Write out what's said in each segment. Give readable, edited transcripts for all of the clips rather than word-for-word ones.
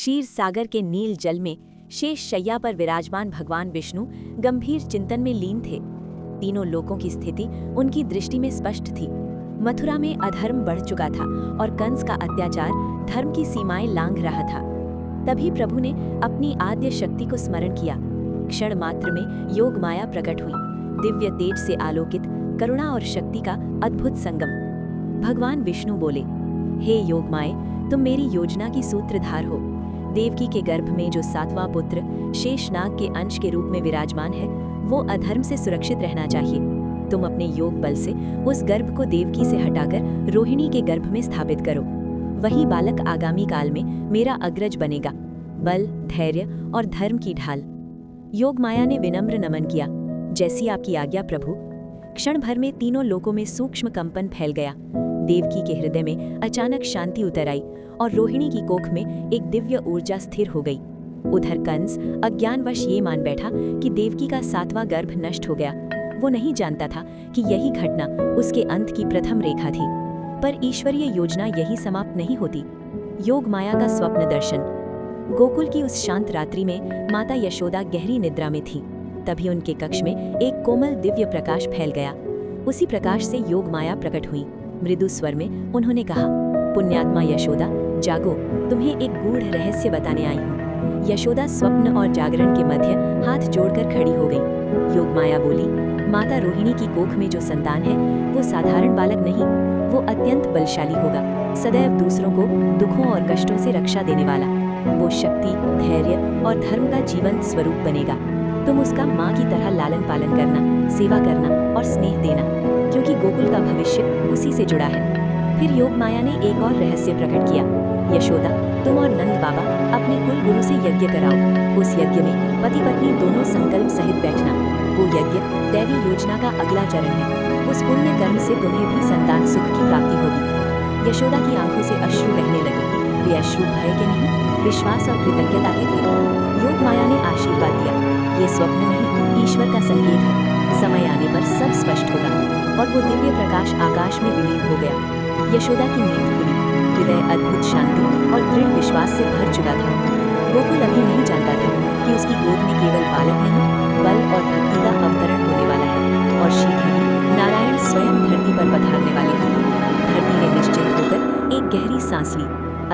क्षीर सागर के नील जल में शेष शैया पर विराजमान भगवान विष्णु गंभीर चिंतन में लीन थे। तीनों लोकों की स्थिति उनकी दृष्टि में स्पष्ट थी। मथुरा में अधर्म बढ़ चुका था और कंस का अत्याचार धर्म की सीमाएं लांघ रहा था। तभी प्रभु ने अपनी आद्य शक्ति को स्मरण किया। क्षण मात्र में योग माया प्रकट हुई, दिव्य तेज से आलोकित, करुणा और शक्ति का अद्भुत संगम। भगवान विष्णु बोले, हे योग माए, तुम मेरी योजना की सूत्रधार हो। देवकी के गर्भ में जो 7वां पुत्र शेषनाग के अंश के रूप में विराजमान है, वो अधर्म से सुरक्षित रहना चाहिए। तुम अपने योग बल से उस गर्भ को देवकी से हटाकर रोहिणी के गर्भ में स्थापित करो। वही बालक आगामी काल में मेरा अग्रज बनेगा, बल, धैर्य और धर्म की ढाल। योग माया ने विनम्र नमन किया, जैसी आपकी आज्ञा प्रभु। क्षण भर में तीनों लोकों में सूक्ष्म कंपन फैल गया। देवकी के हृदय में अचानक शांति उतर आई और रोहिणी की कोख में एक दिव्य ऊर्जा स्थिर हो गई। उधर कंस अज्ञानवश ये मान बैठा कि देवकी का 7वां गर्भ नष्ट हो गया। वो नहीं जानता था कि यही घटना उसके अंत की प्रथम रेखा थी। पर ईश्वरीय योजना यही समाप्त नहीं होती। योग माया का स्वप्न दर्शन। गोकुल की उस शांत रात्रि में माता यशोदा गहरी निद्रा में थी। तभी उनके कक्ष में एक कोमल दिव्य प्रकाश फैल गया। उसी प्रकाश से योग माया प्रकट हुई। मृदु स्वर में उन्होंने कहा, पुण्यात्मा यशोदा, जागो, तुम्हें एक गूढ़ रहस्य बताने आई हूँ। यशोदा स्वप्न और जागरण के मध्य हाथ जोड़कर खड़ी हो गई। योग माया बोली, माता रोहिणी की कोख में जो संतान है, वो साधारण बालक नहीं, वो अत्यंत बलशाली होगा, सदैव दूसरों को दुखों और कष्टों से रक्षा देने वाला। वो शक्ति, धैर्य और धर्म का जीवंत स्वरूप बनेगा। तुम उसका माँ की तरह लालन पालन करना, सेवा करना और स्नेह देना, क्योंकि गोकुल का भविष्य उसी से जुड़ा है। फिर योग माया ने एक और रहस्य प्रकट किया। यशोदा, तुम और नंद बाबा अपने कुल गुरु से यज्ञ कराओ। उस यज्ञ में पति पत्नी दोनों संकल्प सहित बैठना। वो यज्ञ दैवी योजना का अगला चरण है। उस पुण्य कर्म से तुम्हें भी संतान सुख की प्राप्ति होगी। यशोदा की आंखों से अश्रु बहने लगे। वे अश्रु भय के नहीं, विश्वास और कृतज्ञता के थे। योग माया ने आशीर्वाद दिया, ये स्वप्न नहीं, ईश्वर का संकेत है। समय आने पर सब स्पष्ट होगा। और वो दिव्य प्रकाश आकाश में विलीन हो गया। यशोदा की नींद खुली, हृदय अद्भुत शांति और दृढ़ विश्वास से भर चुका था। गोकुल अभी नहीं जानता था कि उसकी गोद में केवल बालक नहीं, बल और भक्ति का अवतरण होने वाला है। और शीघ्र ही नारायण स्वयं धरती पर पधारने वाले हैं। धरती ने निश्चिंत होकर एक गहरी सांस ली।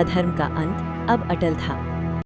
अधर्म का अंत अब अटल था।